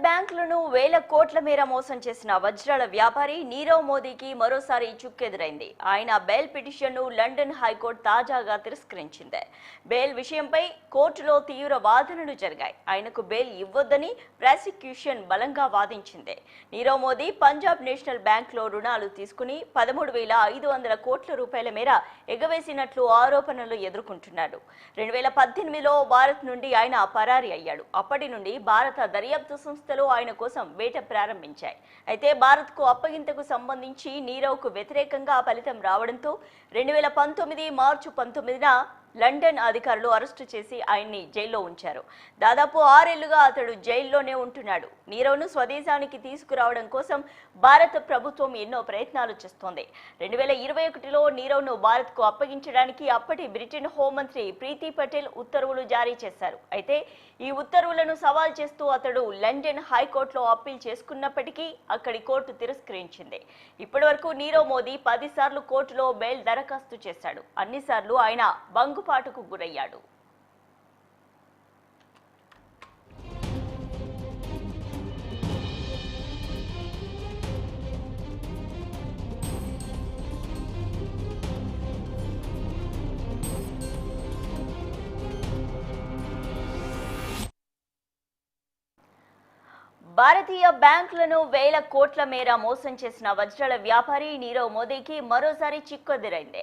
బ్యాంకులను వేల కోట్ల మేర మోసం చేసిన వజ్రాల వ్యాపారి నీరవ్ మోదీకి మరోసారి చుక్కెదురైంది. ఆయన బెయిల్ పిటిషన్ను లండన్ హైకోర్టు తాజాగా తిరస్కరించింది. బెయిల్ విషయంపై కోర్టులో తీవ్ర వాదనలు జరిగాయి. ఆయనకు బెయిల్ ఇవ్వొద్దని ప్రాసిక్యూషన్ బలంగా వాదించింది. నీరవ్ మోదీ పంజాబ్ నేషనల్ బ్యాంకులో రుణాలు తీసుకుని 13,500 కోట్ల రూపాయల మేర ఎగవేసినట్లు ఆరోపణలు ఎదుర్కొంటున్నాడు. 2018లో భారత్ నుండి ఆయన పరారీ అయ్యాడు. అప్పటి నుండి భారత దర్యాప్తు సంస్థలు ఆయన కోసం వేట ప్రారంభించాయి. అయితే భారత్కు అప్పగింతకు సంబంధించి నీరవ్కు వ్యతిరేకంగా ఫలితం రావడంతో 2019 మార్చి 19న లండన్ అధికారులు అరెస్టు చేసి ఆయన్ని జైల్లో ఉంచారు. దాదాపు 6 ఏళ్లుగా అతడు జైల్లోనే ఉంటున్నాడు. నీరవ్ను స్వదేశానికి తీసుకురావడం కోసం భారత ప్రభుత్వం ఎన్నో ప్రయత్నాలు చేస్తోంది. 2021లో నీరవ్ను భారత్కు అప్పగించడానికి అప్పటి బ్రిటన్ హోంమంత్రి ప్రీతి పటేల్ ఉత్తర్వులు జారీ చేశారు. అయితే ఈ ఉత్తర్వులను సవాల్ చేస్తూ అతడు లండన్ హైకోర్టులో అప్పీల్ చేసుకున్నప్పటికీ అక్కడి కోర్టు తిరస్కరించింది. ఇప్పటివరకు నీరవ్ మోదీ 10 సార్లు కోర్టులో బెయిల్ దరఖాస్తు చేశాడు. అన్నిసార్లు ఆయన భంగుపాటుకు గురయ్యాడు. భారతీయ బ్యాంకులను వేల కోట్ల మేర మోసం చేసిన వజ్రాల వ్యాపారి నీరవ్ మోదీకి మరోసారి చిక్కెదురైంది.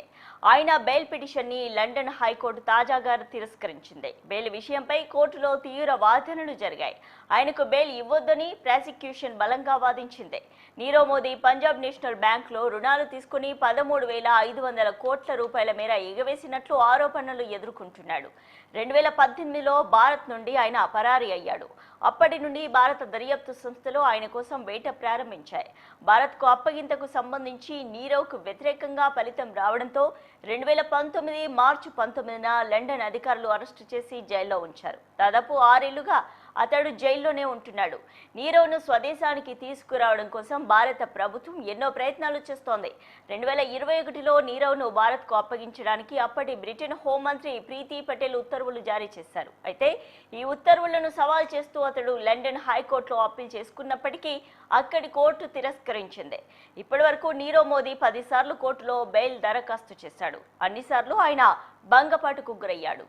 ఆయన బెయిల్ పిటిషన్ని లండన్ హైకోర్టు తాజాగా తిరస్కరించింది. బెయిల్ విషయంపై కోర్టులో తీవ్ర వాదనలు జరిగాయి. ఆయనకు బెయిల్ ఇవ్వొద్దని ప్రాసిక్యూషన్ బలంగా వాదించింది. నీరవ్ మోదీ పంజాబ్ నేషనల్ బ్యాంకులో రుణాలు తీసుకుని 13,500 కోట్ల రూపాయల మేర ఎగవేసినట్లు ఆరోపణలు ఎదుర్కొంటున్నాడు. 2018లో భారత్ నుండి ఆయన పరారీ అయ్యాడు. అప్పటి నుండి భారత దర్యాప్తు సంస్థలు ఆయన కోసం వేట ప్రారంభించాయి. భారత్కు అప్పగింతకు సంబంధించి నీరవ్కు వ్యతిరేకంగా ఫలితం రావడంతో 2019 మార్చి 19న లండన్ అధికారులు అరెస్టు చేసి జైల్లో ఉంచారు. దాదాపు 6 ఏళ్లుగా అతడు జైల్లోనే ఉంటున్నాడు. నీరవ్ను స్వదేశానికి తీసుకురావడం కోసం భారత ప్రభుత్వం ఎన్నో ప్రయత్నాలు చేస్తోంది. 2021లో నీరవ్ను భారత్కు అప్పగించడానికి అప్పటి బ్రిటన్ హోంమంత్రి ప్రీతి పటేల్ ఉత్తర్వులు జారీ చేశారు. అయితే ఈ ఉత్తర్వులను సవాల్ చేస్తూ అతడు లండన్ హైకోర్టులో అప్పీల్ చేసుకున్నప్పటికీ అక్కడి కోర్టు తిరస్కరించింది. ఇప్పటివరకు నీరవ్ మోదీ 10 సార్లు కోర్టులో బెయిల్ దరఖాస్తు చేశాడు. అన్నిసార్లు ఆయన భంగపాటుకు గురయ్యాడు.